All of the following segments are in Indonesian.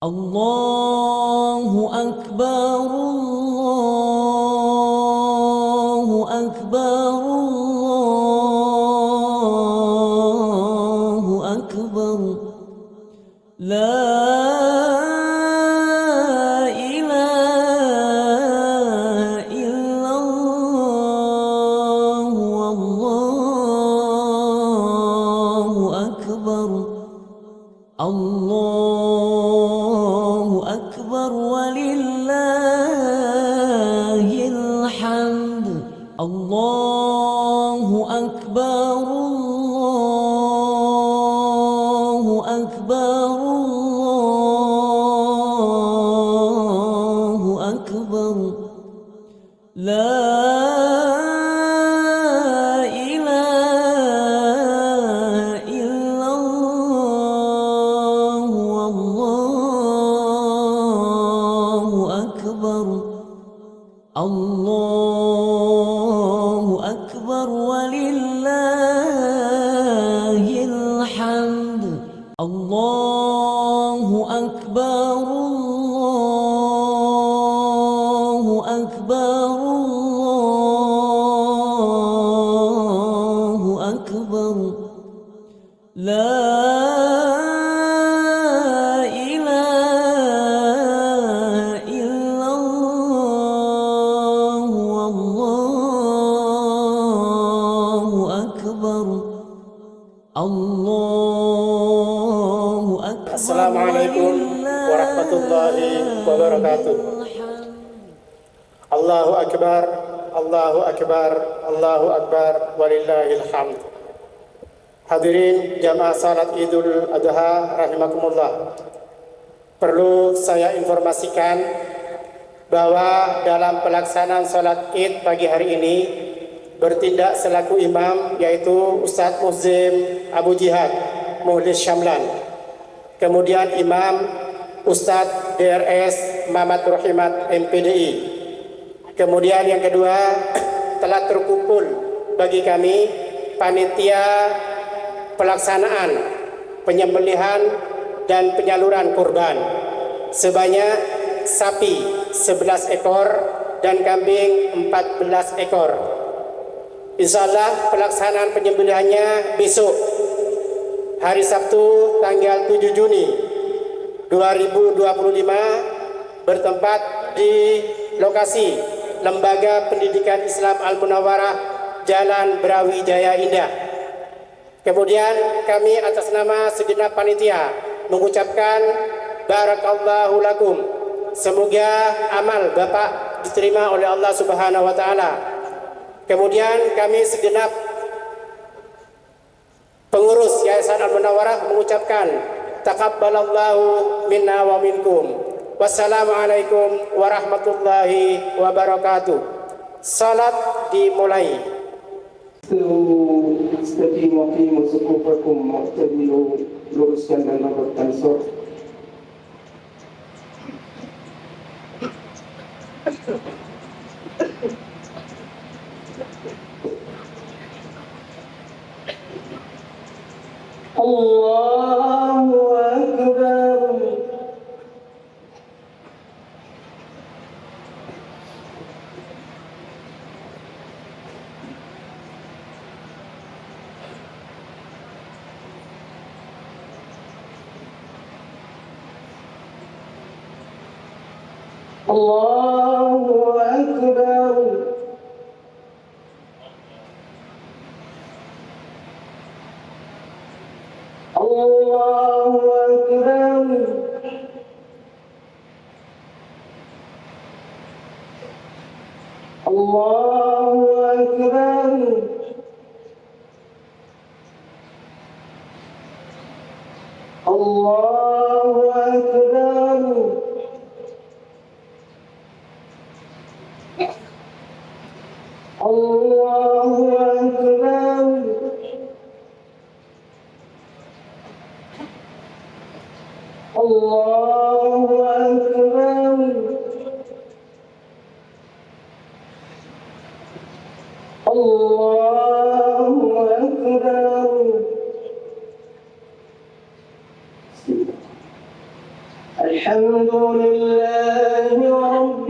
Allahu Akbar, Allahu Akbar, Allahu Akbar. La ilaha illallah, Allahu Akbar. Allahu Akbar walillahil hamd. Allahu Akbar, Allahu Akbar, Allahu Akbar. La ilaha illallah, Allahu Akbar. Allahu Akbar walillahil hamd. Allahu Akbar, Allahu Akbar, Allahu Akbar. La ilaha illallah, Allahu Akbar. Allahu Akbar. Assalamualaikum warahmatullahi wabarakatuh. Allahu Akbar, Allahu Akbar, Allahu Akbar, walillahil hamd. Hadirin jamaah salat Idul Adha rahimakumullah. Perlu saya informasikan bahwa dalam pelaksanaan salat Id pagi hari ini bertindak selaku imam yaitu Ustadz Muzim Abu Jihad Muhlis Syamlan. Kemudian imam Ustadz DRS Mamat Rohimat MPDI. Kemudian yang kedua telah terkumpul bagi kami panitia pelaksanaan penyembelihan dan penyaluran kurban sebanyak sapi 11 ekor dan kambing 14 ekor. Insyaallah pelaksanaan penyembelihannya besok hari Sabtu tanggal 7 Juni 2025 bertempat di lokasi Lembaga Pendidikan Islam Al-Munawwarah Jalan Brawijaya Indah. Kemudian kami atas nama segenap panitia mengucapkan barakallahu lakum. Semoga amal Bapak diterima oleh Allah Subhanahu wa taala. Kemudian kami segenap pengurus Yayasan Al-Munawwarah mengucapkan taqabbalallahu minna wa minkum. Wassalamualaikum warahmatullahi wabarakatuh. Salat dimulai. Istaqimu qimu sufufakum wa'tadilu, luruskan dan rapatkan shaf. Allahu Akbar. Allahu Akbar. Allahu Akbar. Allahu Akbar. Allahu Akbar. Allahu Akbar. Allahu Akbar. Allahu Akbar. الحمد لله رب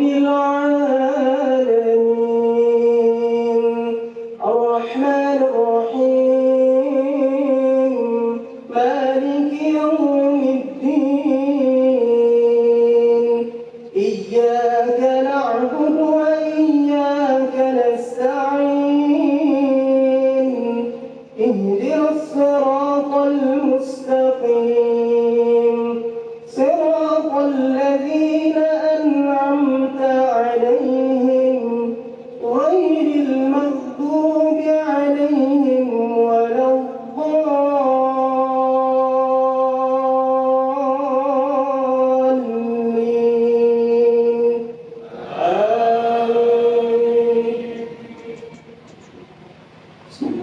العالمين الرحمن الرحيم مالك يوم الدين إياك نعبد وإياك نستعين اهدنا الصراط المستقيم صراط الذين أنعمت عليهم غير المغضوب عليهم ولا الضالين آمين.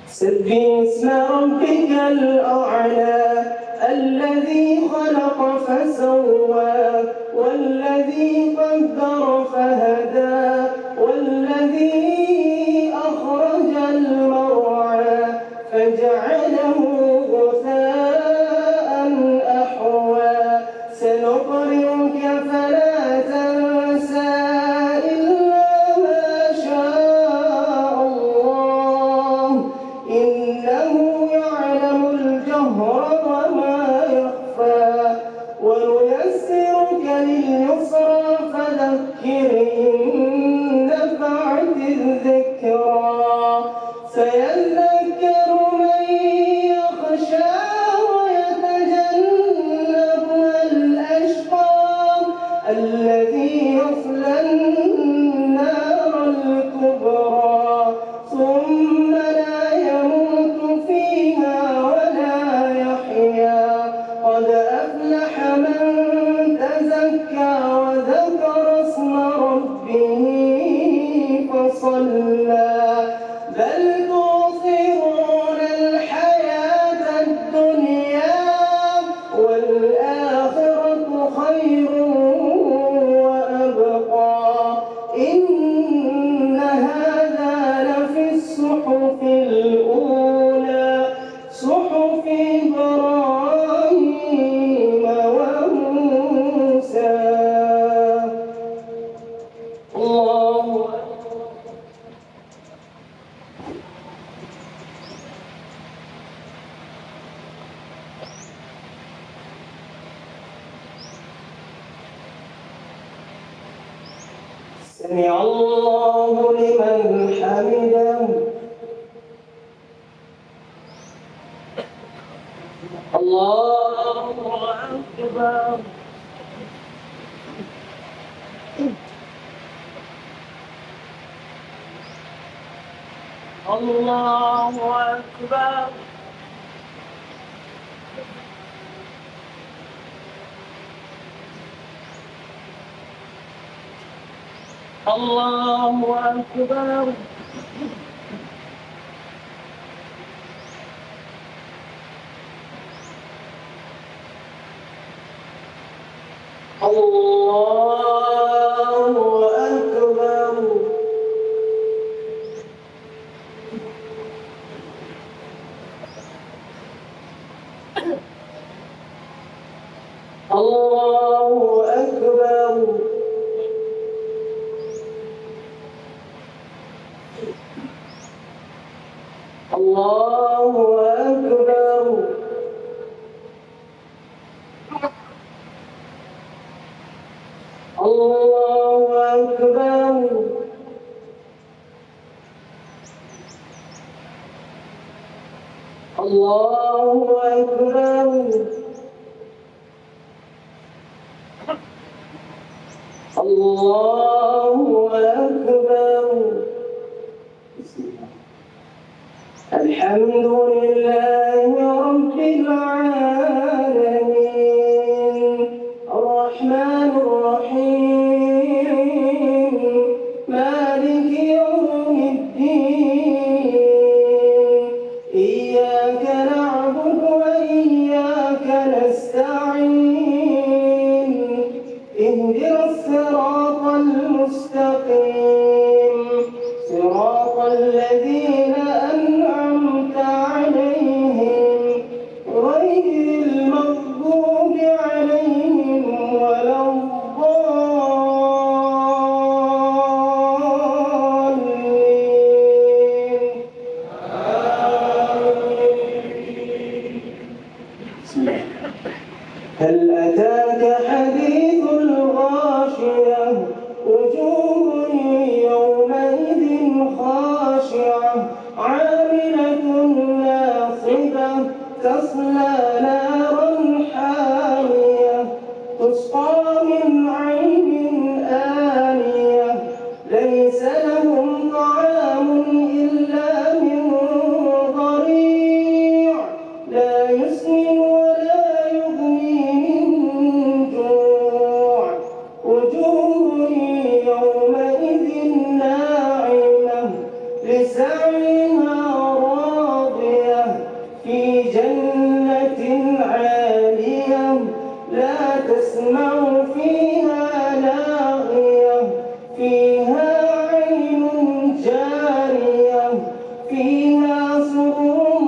سبح اسم ربك الأعلى الذي خلق فسوى والذي قدر فهدى والذي أخرج المرعى فجعله غثاء أحوى سنقرئك فلا تنسى إلا ما شاء الله إنه يعلم الجهر وما يخفى ونيسرك لليسرى فذكر إن نفعت الذكرى سيذكر من يخشى ويتجنبها الأشقى الذي يصلى النار الكبرى ثم لا يموت فيها ولا يحيا قد أفلح من تزكى وذكر اسم ربه فصلى بل تؤثرون الحياة الدنيا والآخرة خير وأبقى إن هذا لفي الصحف الأولى صحف إبراهيم وموسى الله سمع الله لمن حمده الله أكبر الله أكبر الله أكبر الله أكبر الله أكبر الله أكبر الله أكبر الله أكبر الله أكبر الحمد لله رب العالمين الرحمن الرحيم مالك يوم الدين إياك نعبد وإياك نستعين اهدنا الصراط المستقيم صراط الذين أنعمت عليهم غير هل أتاك حديث الغاشية وجوه يومئذ خاشعة عاملة ناصبة تصلى نارا حامية تسقى من عين آنية ليس لهم طعام إلا من ضريع لا يسمن ولا يغني من جوع وجوه يومئذ ناعمة لسعيها راضية في جنة عالية لا تسمع فيها لاغية فيها عين جارية فيها سرر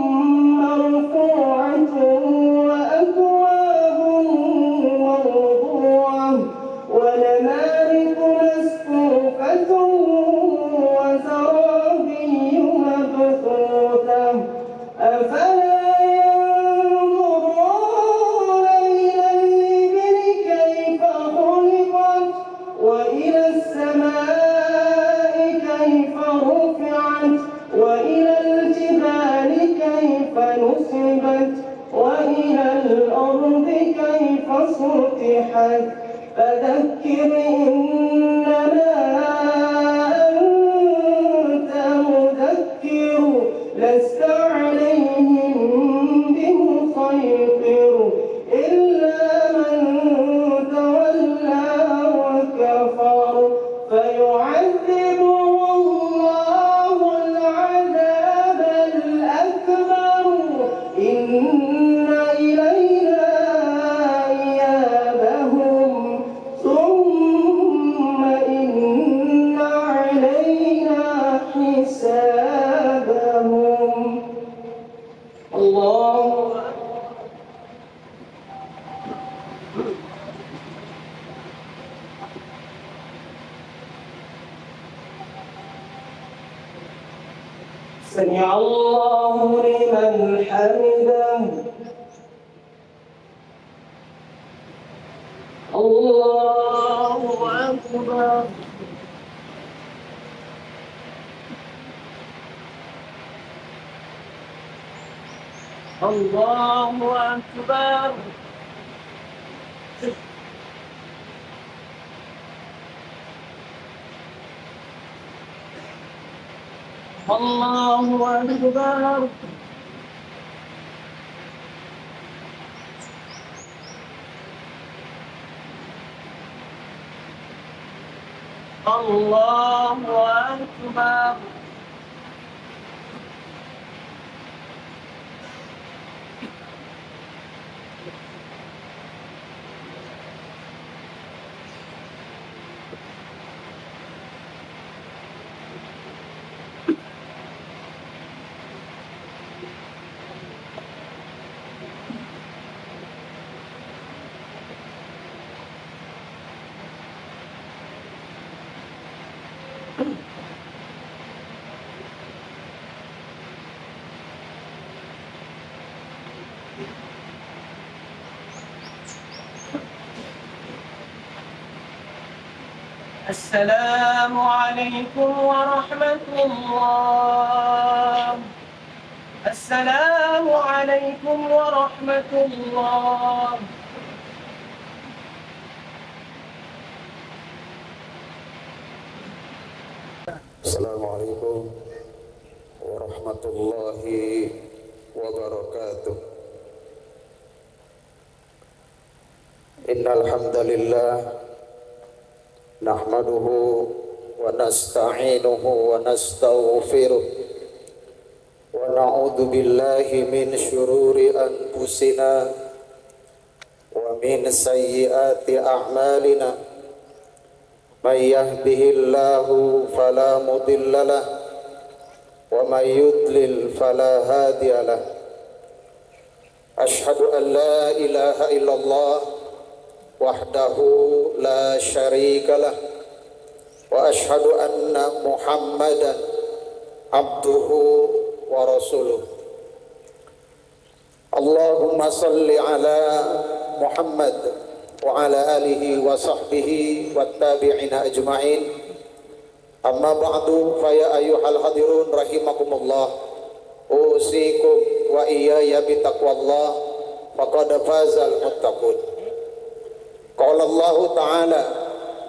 مرفوعة وأكواب موضوعة ونمارق مصفوفة وزرابي مبثوثة أفلا ينظرون إلى الإبل كيف خلقت وإلى السماء كيف رفعت وإلى الجبال كيف نصبت وإلى الأرض كيف سطحت فذكر إنما أنت مذكر لست عليهم بمسيطر إلا من تولى وكفر فيعذبه الله العذاب الأكبر إن إلينا إيابهم ثم إن علينا حسابهم الله سمع الله لمن حمده الله أكبر الله أكبر الله أكبر الله أكبر السلام عليكم ورحمة الله السلام عليكم ورحمة الله السلام عليكم ورحمة الله وبركاته إن الحمد لله نحمده ونستعينه ونستغفره ونعوذ بالله من شرور أنفسنا ومن سيئات أعمالنا من يهده الله فلا مضل له ومن يضلل فلا هادي له أشهد أن لا إله إلا الله وحده لا شريك له وأشهد أن محمدا عبده ورسوله اللهم صل على Muhammad wa ala alihi wa sahbihi wattabi'ina ajma'in. Amma ba'du, fa ya ayyuhal hadirun rahimakumullah, usikum wa iyaya bitaqwallah, faqad fazal muttaqun. Qala Allah ta'ala,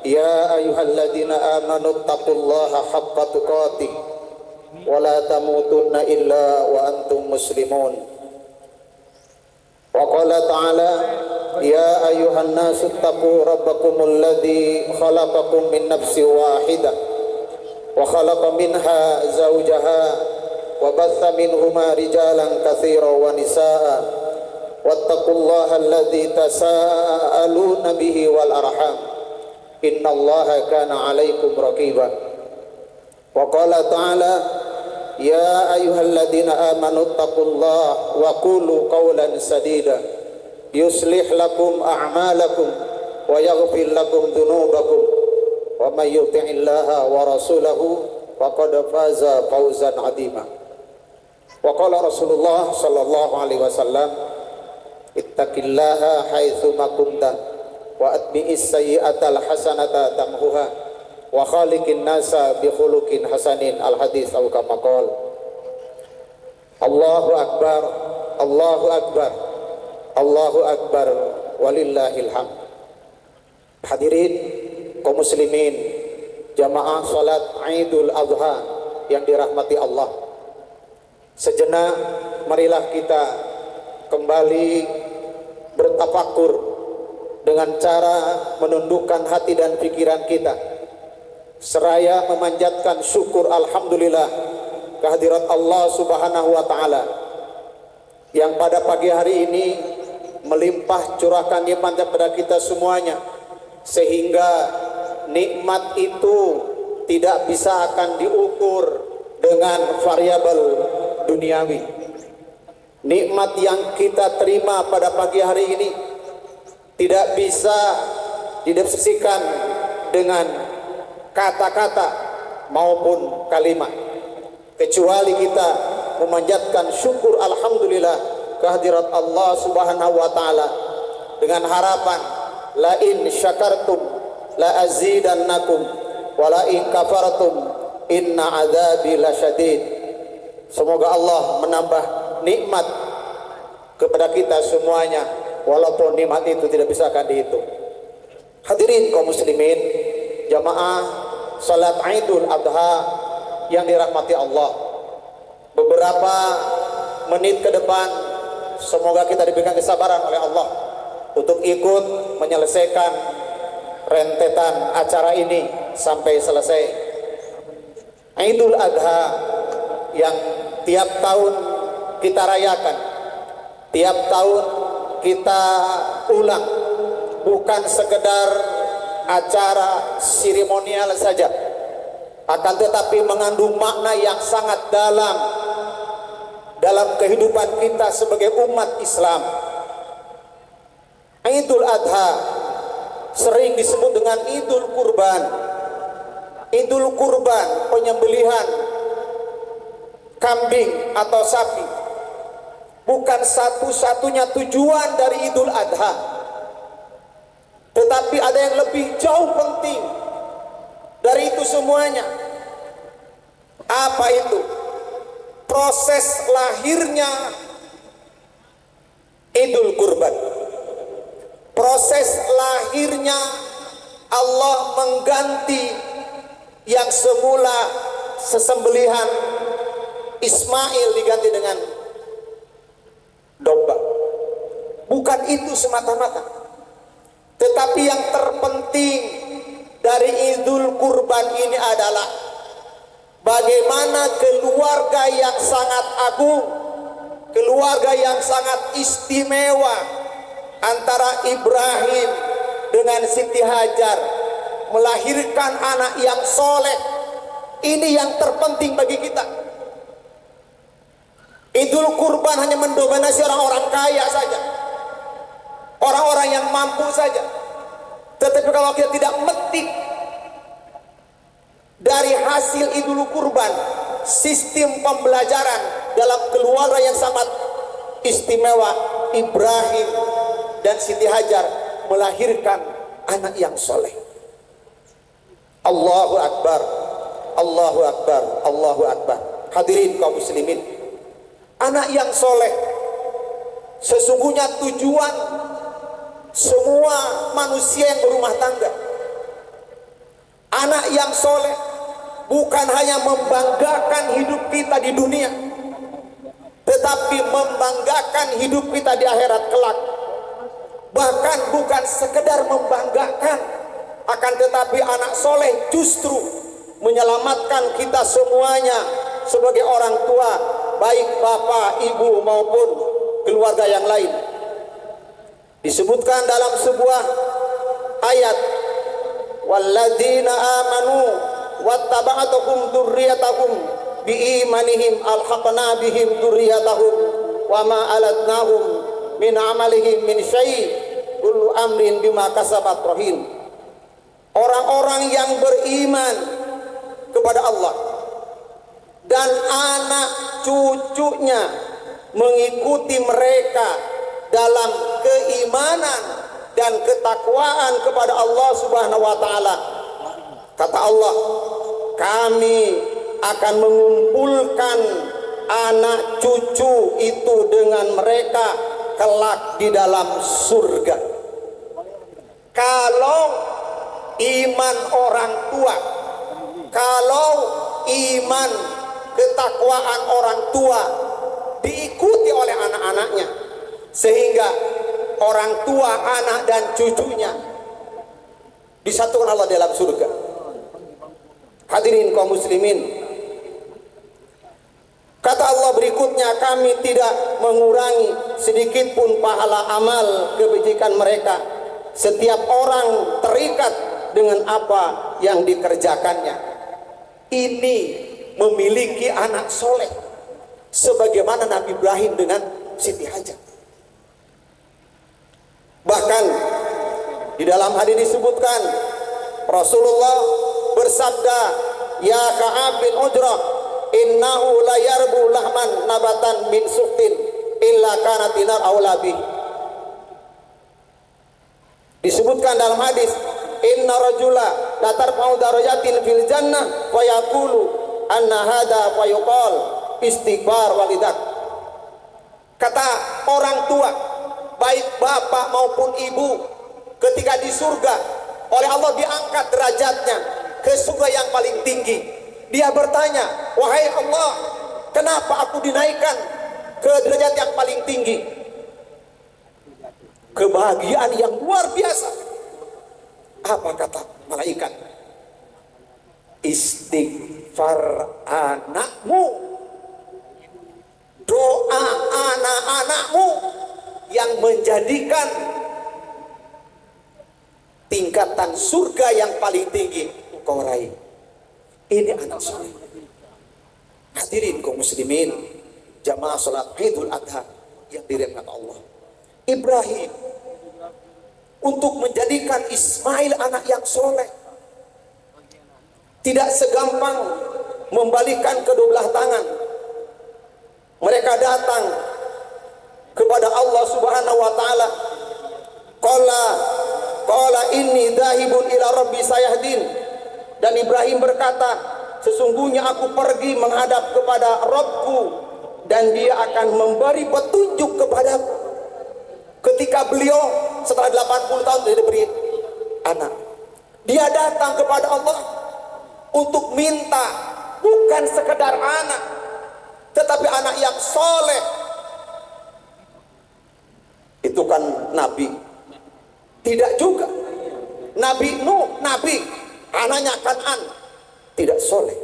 ya ayyuhalladzina amanu taqullaha haqqa tuqatih wa la tamutunna illa wa antum muslimun. Wa qala ta'ala, ya ayyuhan nasu taqu rabbakumul ladzi khalaqakum min nafsin wahidah wa khalaqa minha zawjaha wa batha minhuma rijalan katsiran wa nisaa wattaqullaha alladzi tasaaluna bihi wal arham innallaha kana 'alaikum raqiba. Wa qala ta'ala, ya ayyuhalladzina amanu taqullaha wa qulu qawlan sadida yuslih lakum a'malakum wa yaghfir lakum dhunubakum wa may yuti'illaha wa rasulahu faqad faza fawzan 'azima. Wa qala Rasulullah sallallahu alaihi wasallam, ittaqillaha haitsu ma kunta wa atbi'is sayyi'atal hasanata tamhuha wa khaliqin nasa bi khuluqin hasanin. Al hadis atau kama qala. Allahu akbar, Allahu akbar, Allahu akbar, walillahil hamd. Hadirin kaum muslimin, jamaah salat Idul Adha yang dirahmati Allah. Sejenak marilah kita kembali bertafakur dengan cara menundukkan hati dan pikiran kita, seraya memanjatkan syukur alhamdulillah kehadirat Allah Subhanahu wa taala yang pada pagi hari ini melimpah curahkan nikmat kepada kita semuanya, sehingga nikmat itu tidak bisa akan diukur dengan variabel duniawi. Nikmat yang kita terima pada pagi hari ini tidak bisa dideskripsikan dengan kata-kata maupun kalimat, kecuali kita memanjatkan syukur alhamdulillah kehadirat Allah Subhanahu wa taala dengan harapan la in syakartum la azidannakum wa la in kafartum inna adzabi lasyadid. Semoga Allah menambah nikmat kepada kita semuanya, walaupun nikmat itu tidak bisa akan dihitung. Hadirin kaum muslimin, jamaah salat Idul Adha yang dirahmati Allah, beberapa menit ke depan semoga kita diberikan kesabaran oleh Allah untuk ikut menyelesaikan rentetan acara ini sampai selesai. Idul Adha yang tiap tahun kita rayakan, tiap tahun kita ulang, bukan sekedar acara seremonial saja, akan tetapi mengandung makna yang sangat dalam kehidupan kita sebagai umat Islam. Idul Adha sering disebut dengan Idul Kurban. Idul Kurban, penyembelihan kambing atau sapi, bukan satu-satunya tujuan dari Idul Adha, tetapi ada yang lebih jauh penting dari itu semuanya. Apa itu? Proses lahirnya Idul Kurban, proses lahirnya Allah mengganti yang semula sesembelihan Ismail diganti dengan domba. Bukan itu semata-mata, tetapi yang terpenting dari Idul Kurban ini adalah bagaimana keluarga yang sangat agung, keluarga yang sangat istimewa antara Ibrahim dengan Siti Hajar melahirkan anak yang soleh. Ini yang terpenting bagi kita. Idul Kurban hanya mendominasi orang-orang kaya saja, orang-orang yang mampu saja. Tetapi kalau kita tidak metik dari hasil Idul Kurban, sistem pembelajaran dalam keluarga yang sangat istimewa Ibrahim dan Siti Hajar melahirkan anak yang soleh. Allahu Akbar, Allahu Akbar, Allahu Akbar. Hadirin kaum muslimin, anak yang soleh sesungguhnya tujuan semua manusia yang berumah tangga. Anak yang soleh bukan hanya membanggakan hidup kita di dunia, tetapi membanggakan hidup kita di akhirat kelak. Bahkan bukan sekedar membanggakan, akan tetapi anak soleh justru menyelamatkan kita semuanya sebagai orang tua, baik bapak, ibu maupun keluarga yang lain. Disebutkan dalam sebuah ayat, walladzina amanu wattaba'atuhum dzurriyyatahum biimanihim alhaqna bihim dzurriyyatahum wama alatnahum min amalihim min syai' kullu amrin bima kasabat rahin. Orang-orang yang beriman kepada Allah dan anak cucunya mengikuti mereka dalam keimanan dan ketakwaan kepada Allah Subhanahu wa taala. Kata Allah, kami akan mengumpulkan anak cucu itu dengan mereka kelak di dalam surga. Kalau iman orang tua, kalau iman ketakwaan orang tua diikuti oleh anak-anaknya, sehingga orang tua, anak dan cucunya disatukan Allah dalam surga. Hadirin kaum muslimin, kata Allah berikutnya, kami tidak mengurangi sedikit pun pahala amal kebajikan mereka. Setiap orang terikat dengan apa yang dikerjakannya. Ini memiliki anak soleh sebagaimana Nabi Ibrahim dengan Siti Hajar. Bahkan di dalam hadis disebutkan Rasulullah bersabda, ya Ka'ab bin Ujrah, innahu la yarbu lahman nabatan min suqtin illa kana tinar aulabih. Disebutkan dalam hadis, inna rajula la tarfa'u darajatin fil jannah wa yaqulu anna hada wa yuqal istighfar walidak. Kata orang tua, baik bapak maupun ibu, ketika di surga oleh Allah diangkat derajatnya ke surga yang paling tinggi. Dia bertanya, wahai Allah, kenapa aku dinaikkan ke derajat yang paling tinggi? Kebahagiaan yang luar biasa. Apa kata malaikat? Istighfar anakmu, doa anak-anakmu yang menjadikan tingkatan surga yang paling tinggi engkau raih. Ini anak soleh. Hadirin kaum muslimin, jamaah salat Idul Adha yang dirahmati Allah. Ibrahim untuk menjadikan Ismail anak yang soleh tidak segampang membalikkan kedua belah tangan. Mereka datang kepada Allah Subhanahu wa taala. Qala inni dzahibun ila rabbi sayahdin. Dan Ibrahim berkata, sesungguhnya aku pergi menghadap kepada Rabbku dan dia akan memberi petunjuk kepadaku. Ketika beliau setelah 80 tahun dia diberi anak, dia datang kepada Allah untuk minta bukan sekedar anak, tetapi anak yang soleh. Itu kan Nabi. Tidak juga. Nabi Nuh, Nabi, anaknya Kan'an, tidak soleh.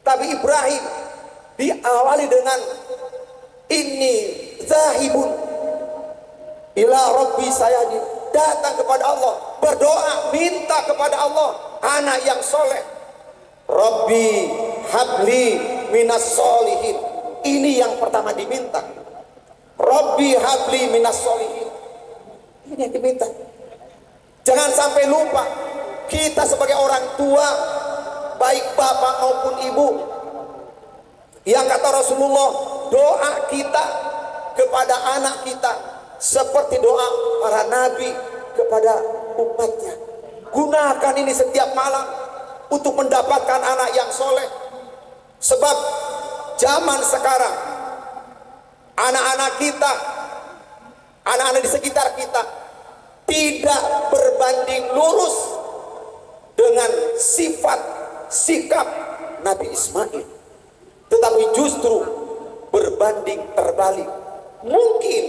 Tapi Ibrahim diawali dengan inni zahibun ila rabbi sayadi, datang kepada Allah, berdoa, minta kepada Allah anak yang soleh. Rabbi habli minas solihin, ini yang pertama diminta. Rabbi habli minas solihin, ini yang diminta. Jangan sampai lupa, kita sebagai orang tua, baik bapak maupun ibu, yang kata Rasulullah, doa kita kepada anak kita seperti doa para nabi kepada umatnya. Gunakan ini setiap malam untuk mendapatkan anak yang soleh. Sebab zaman sekarang anak-anak kita, anak-anak di sekitar kita tidak berbanding lurus dengan sifat sikap Nabi Ismail, tetapi justru berbanding terbalik. Mungkin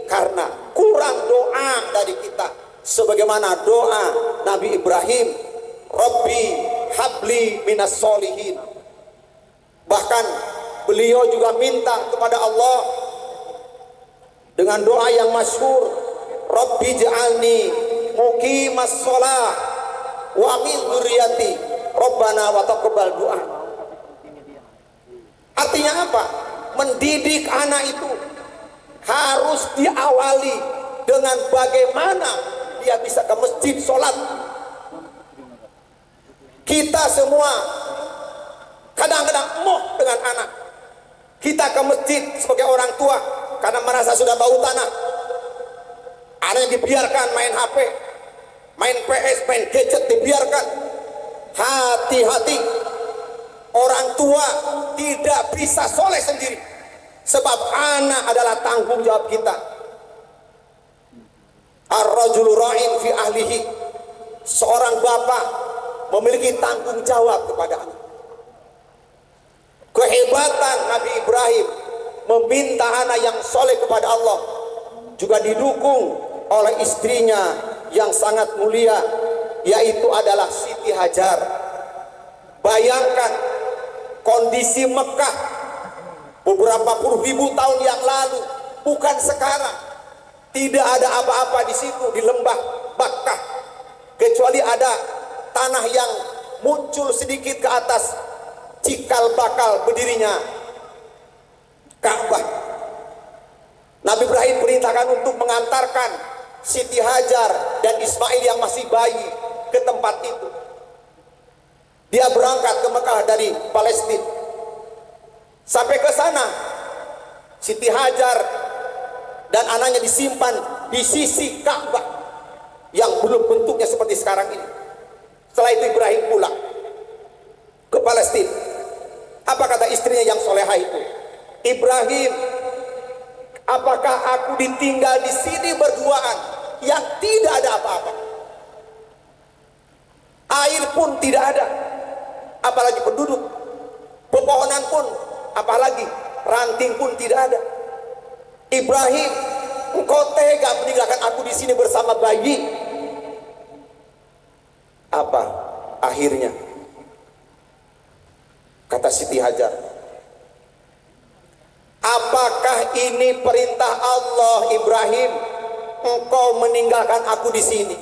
karena kurang doa dari kita, sebagaimana doa Nabi Ibrahim, Rabbi habli minas solihin. Bahkan beliau juga minta kepada Allah dengan doa yang masyhur, Rabbi ja'alni muqimas shalah wa min dzurriyyati Rabbana wa taqabbal du'a. Artinya apa? Mendidik anak itu harus diawali dengan bagaimana dia bisa ke masjid sholat. Kita semua kadang-kadang emoh dengan anak. Kita ke masjid sebagai orang tua karena merasa sudah bau tanah. Anak yang dibiarkan main HP, main PS, main gadget dibiarkan. Hati-hati, orang tua tidak bisa soleh sendiri, sebab anak adalah tanggung jawab kita. Ar-rajulu ra'in fi ahlihi. Seorang bapak memiliki tanggung jawab kepada anak. Kehebatan Nabi Ibrahim meminta anak yang soleh kepada Allah juga didukung oleh istrinya yang sangat mulia, yaitu adalah Siti Hajar. Bayangkan kondisi Mekah beberapa puluh ribu tahun yang lalu, bukan sekarang. Tidak ada apa-apa di situ, di lembah Bakkah, kecuali ada tanah yang muncul sedikit ke atas cikal bakal berdirinya Ka'bah. Nabi Ibrahim perintahkan untuk mengantarkan Siti Hajar dan Ismail yang masih bayi ke tempat itu. Dia berangkat ke Mekah dari Palestina. Sampai ke sana, Siti Hajar dan anaknya disimpan di sisi Ka'bah yang belum bentuknya seperti sekarang ini. Setelah itu Ibrahim pulang ke Palestina. Apa kata istrinya yang solehah itu? Ibrahim, apakah aku ditinggal di sini berduaan yang tidak ada apa-apa? Air pun tidak ada, apalagi penduduk. Pepohonan pun, apalagi ranting pun tidak ada. Ibrahim, engkau tega meninggalkan aku di sini bersama bayi? Apa akhirnya? Kata Siti Hajar, apakah ini perintah Allah Ibrahim, engkau meninggalkan aku di sini?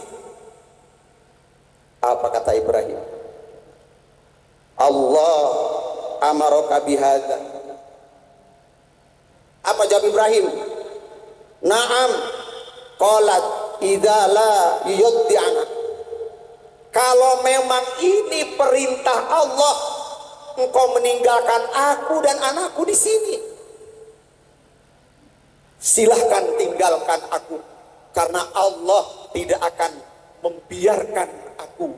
Apa kata Ibrahim? Allah amaraka bihadza. Apa jawab Ibrahim? Naam. Qalat idza la yuddi'ana. Kalau memang ini perintah Allah, engkau meninggalkan aku dan anakku di sini, silahkan tinggalkan aku, karena Allah tidak akan membiarkan aku,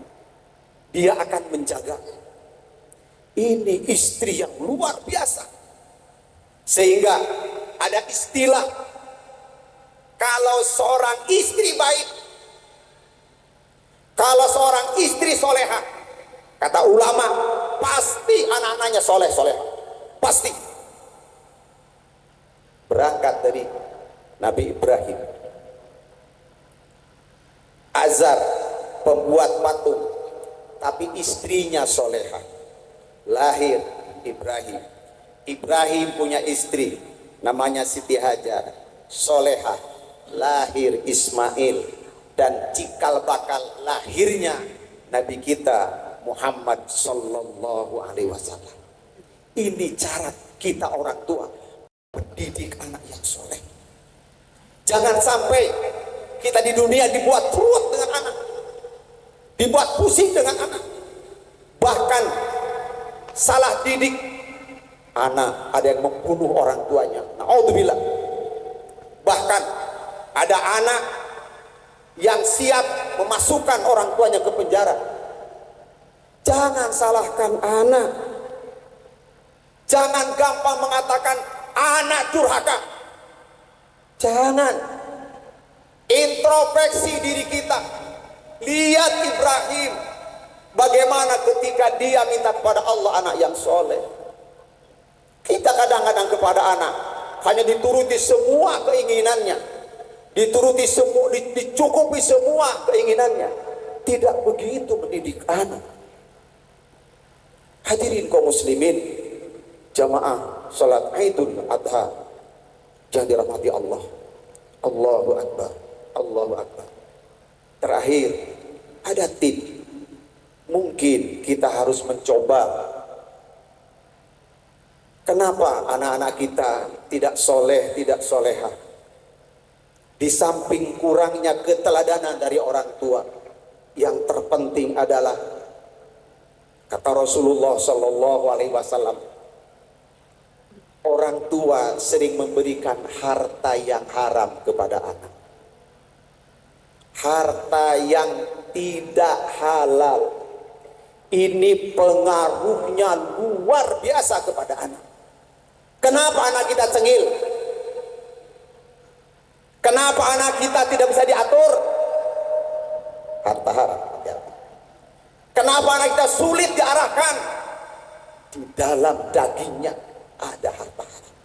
Dia akan menjaga. Ini istri yang luar biasa, sehingga ada istilah, kalau seorang istri baik, kalau seorang istri solehah, kata ulama, pasti anak-anaknya soleh-soleh, pasti. Berangkat dari Nabi Ibrahim, Azar pembuat patung, tapi istrinya solehah, lahir Ibrahim. Ibrahim punya istri namanya Siti Hajar, solehah, lahir Ismail. Dan cikal bakal lahirnya Nabi kita Muhammad Sallallahu Alaihi Wasallam. Ini cara kita orang tua mendidik anak yang soleh. Jangan sampai kita di dunia dibuat ruwet dengan anak, dibuat pusing dengan anak, bahkan salah didik anak, ada yang membunuh orang tuanya. Naudzubillah. Bahkan Ada anak yang siap memasukkan orang tuanya ke penjara. Jangan salahkan anak. Jangan gampang mengatakan anak durhaka. Jangan. Introspeksi diri kita. Lihat Ibrahim, bagaimana ketika dia minta kepada Allah anak yang soleh. Kita kadang-kadang kepada anak hanya dituruti semua keinginannya, dituruti semua, dicukupi semua keinginannya. Tidak begitu mendidik anak. Hadirin kaum muslimin, jamaah salat Idul Adha yang dirahmati Allah. Allahu Akbar, Allahu Akbar. Terakhir, ada tip. Mungkin kita harus mencoba. Kenapa anak-anak kita tidak soleh, tidak soleha? Di samping kurangnya keteladanan dari orang tua, yang terpenting adalah kata Rasulullah Shallallahu Alaihi Wasallam, orang tua sering memberikan harta yang haram kepada anak, harta yang tidak halal. Ini pengaruhnya luar biasa kepada anak. Kenapa anak kita cengil? Kenapa anak kita tidak bisa diatur? Harta haram. Kenapa anak kita sulit diarahkan? Di dalam dagingnya ada harta haram.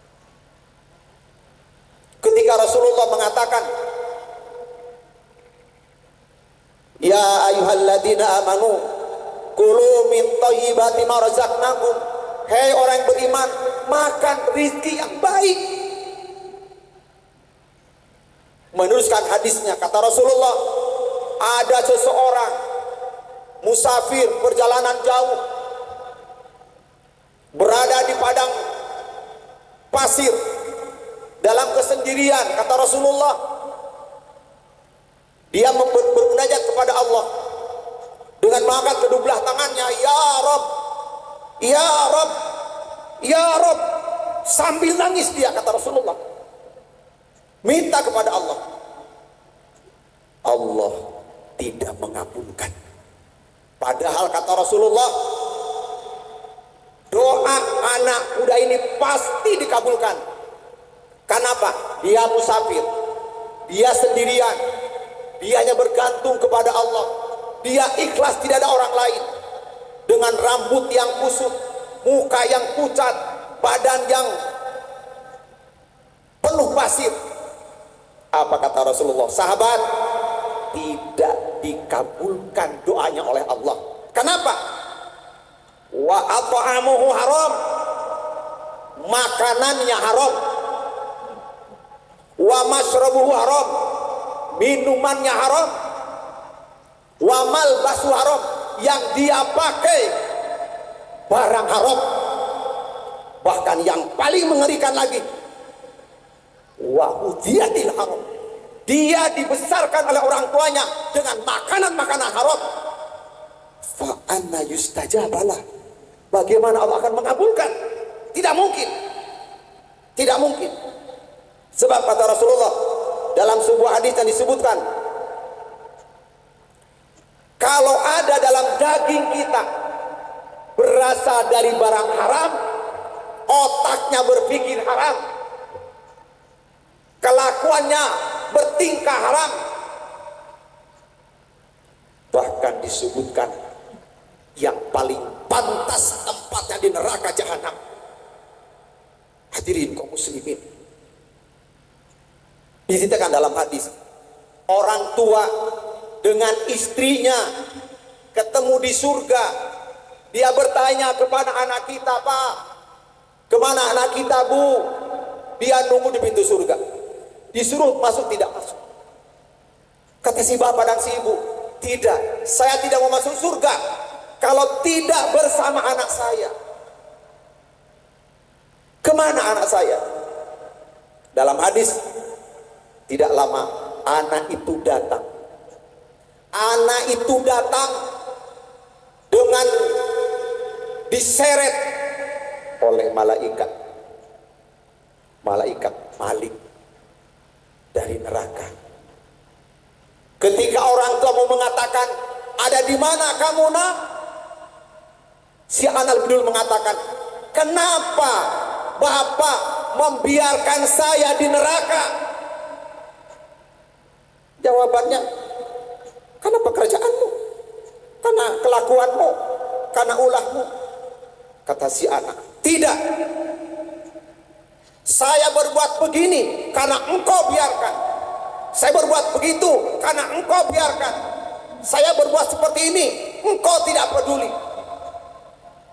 Ketika Rasulullah mengatakan, ya ayyuhalladzina amanu kulu min thayyibati ma razaqnakum. Hei orang yang beriman, makan rezeki yang baik. Meneruskan hadisnya, kata Rasulullah, ada seseorang musafir perjalanan jauh, berada di padang pasir dalam kesendirian. Kata Rasulullah, dia bermunajat kepada Allah dengan mengangkat kedua belah tangannya, ya Rabb, ya Rabb, ya Rabb, sambil nangis dia, kata Rasulullah, minta kepada Allah. Allah tidak mengabulkan. Padahal kata Rasulullah, doa anak muda ini pasti dikabulkan. Kenapa? Dia musafir, dia sendirian, dia hanya bergantung kepada Allah, dia ikhlas, tidak ada orang lain. Dengan rambut yang kusut, muka yang pucat, badan yang penuh pasir. Apa kata Rasulullah? Sahabat, tidak dikabulkan doanya oleh Allah. Kenapa? Wa at'amuhu haram, makanannya haram. Wa mashrabuhu haram, minumannya haram. Wa malbasu haram, yang dia pakai barang haram. Bahkan yang paling mengerikan lagi, wa udiyatil haram, dia dibesarkan oleh orang tuanya dengan makanan-makanan haram. Fa anna yustajabalah, bagaimana Allah akan mengabulkan? Tidak mungkin, tidak mungkin. Sebab kata Rasulullah dalam sebuah hadis yang disebutkan, kalau ada dalam daging kita berasal dari barang haram, otaknya berpikir haram, kelakuannya bertingkah haram, bahkan disebutkan yang paling pantas tempatnya di neraka jahanam. Hadirin kaum muslimin, diceritakan dalam hadis, orang tua dengan istrinya ketemu di surga. Dia bertanya kepada anak kita, Pak, kemana anak kita, Bu? Dia nunggu di pintu surga, disuruh masuk, tidak masuk. Kata si bapak dan si ibu, tidak, saya tidak mau masuk surga kalau tidak bersama anak saya. Kemana anak saya? Dalam hadis, tidak lama anak itu datang. Anak itu datang dengan diseret oleh malaikat, malaikat Malik. dari neraka. Ketika orang tua mau mengatakan, ada di mana kamu nak? Si anak Abdul mengatakan, kenapa bapak membiarkan saya di neraka? Jawabannya, karena pekerjaanmu, karena kelakuanmu, karena ulahmu. Kata si anak, tidak, saya berbuat begini karena engkau biarkan. Saya berbuat begitu karena engkau biarkan. Saya berbuat seperti ini, engkau tidak peduli.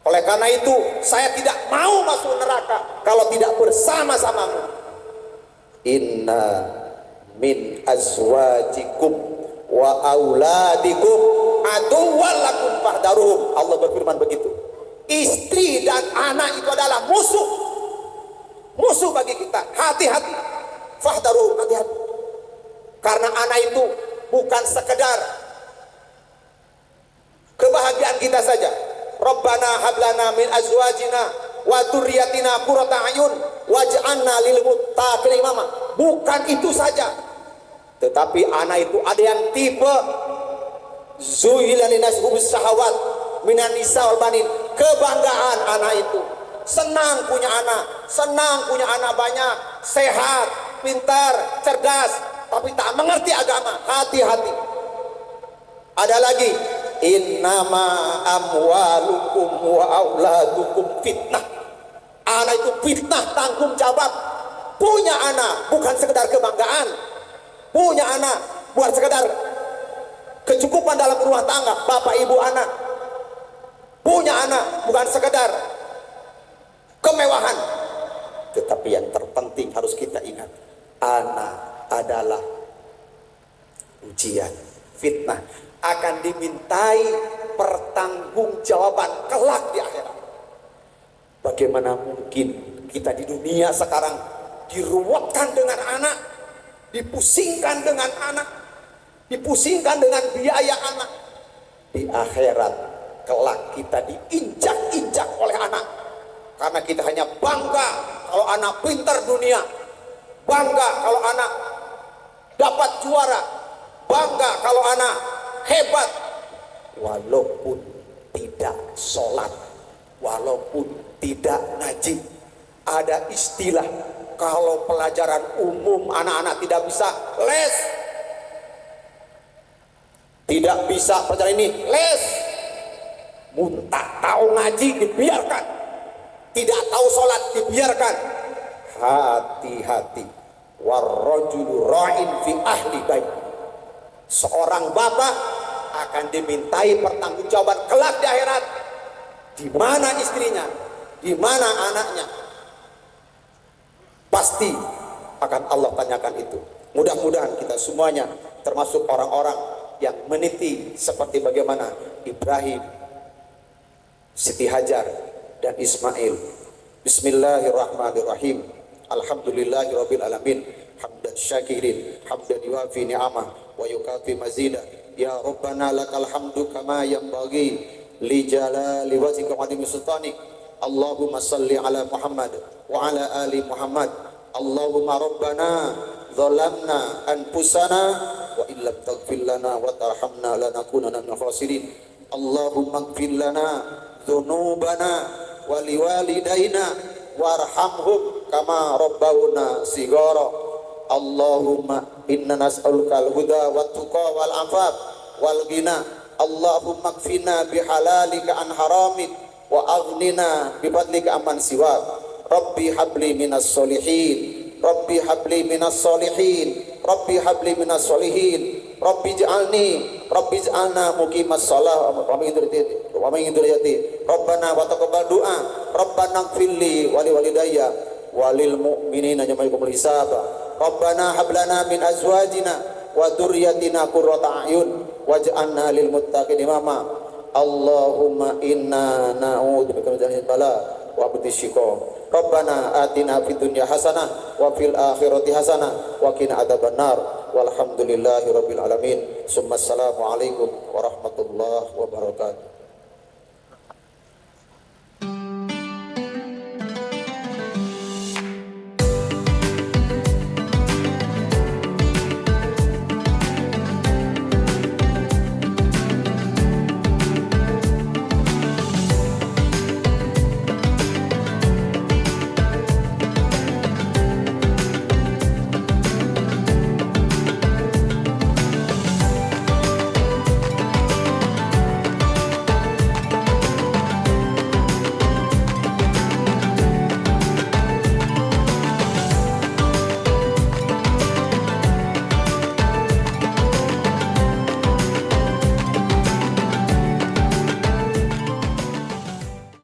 Oleh karena itu, saya tidak mau masuk neraka kalau tidak bersama-samamu. Inna min azwajikum wa auladikum aduwwan lakum fahdharuhum. Allah berfirman begitu. Istri dan anak itu adalah musuh. Musuh bagi kita. Hati-hati. Fahdharuhum, hati-hati. Karena anak itu bukan sekedar kebahagiaan kita saja. Rabbana hablana min azwajina wa dzurriyyatina qurrata a'yun waj'alna lil muttaqina imama. Bukan itu saja, tetapi anak itu ada yang tipe zuhila linas hubus syahawat minan nisa wal banin. Kebanggaan anak itu, senang punya anak banyak, sehat, pintar, cerdas, tapi tak mengerti agama. Hati-hati. Ada lagi, innama amwalukum wa auladukum fitnah. Anak itu fitnah, tanggung jawab. Punya anak bukan sekedar kebanggaan. Punya anak bukan sekedar kecukupan dalam rumah tangga, bapak ibu anak. Punya anak bukan sekedar kemewahan. Tetapi yang terpenting harus kita ingat, anak adalah ujian, fitnah, akan dimintai pertanggungjawaban kelak di akhirat. Bagaimana mungkin kita di dunia sekarang diruwetkan dengan anak, dipusingkan dengan anak, dipusingkan dengan biaya anak. Di akhirat kelak kita diinjak-injak oleh anak, karena kita hanya bangga kalau anak pintar dunia, bangga kalau anak dapat juara, bangga kalau anak hebat, walaupun tidak sholat, walaupun tidak ngaji. Ada istilah, kalau pelajaran umum anak-anak tidak bisa, les. Tidak bisa pelajaran ini, les. Muntah tahu ngaji, dibiarkan. Tidak tahu sholat, dibiarkan. Hati-hati. Warrajulu ra'in fi ahli bait. Seorang bapak akan dimintai pertanggungjawaban kelak di akhirat. Di mana istrinya, di mana anaknya, pasti akan Allah tanyakan itu. Mudah-mudahan kita semuanya termasuk orang-orang yang meniti seperti bagaimana Ibrahim, Siti Hajar, dan Ismail. Bismillahirrahmanirrahim. Alhamdulillahirabbil alamin. Hamdan syakirin, hamdan yuafi ni'amah wa yukafi mazida. Ya Rabbana lakal hamdu kama yanbaghi li jalali wajhika wa 'azimi sultanik. Allahumma salli ala Muhammad wa ala ali Muhammad. Allahumma Rabbana zalamna anfusana wa illam taghfir lana wa tarhamna lanakunanna minal khasirin. Allahumma ighfir lana dzunubana wa liwalidayna warhamhum kama rabbawna shighara. Allahumma inna nas'aluka al-huda wat tuqa wal afaf wal ghina. Allahumma kfina bihalalika an haramik wa aghnina bifadlika amman siwak. Rabbi habli minas solihin, Rabbi habli minas solihin, Rabbi habli minas solihin, Rabbi ij'alna muqimas shalah wa min dzurriyyati Rabbana wa taqabbal du'a. Rabbana ighfirli wa liwalidayya walil mu'minina yawma yaqumul hisab. Rabbana hab lana min azwajina wa dzurriyyatina qurrata a'yun waj'alna lil muttaqina imama. Allahumma inna na'udzubika min dzalil bala wa bitisyiqa. Rabbana atina fid dunya hasanah wa fil akhirati hasanah wa qina adzabannar. Walhamdulillahirabbil alamin. Assalamu alaikum warahmatullahi wabarakatuh.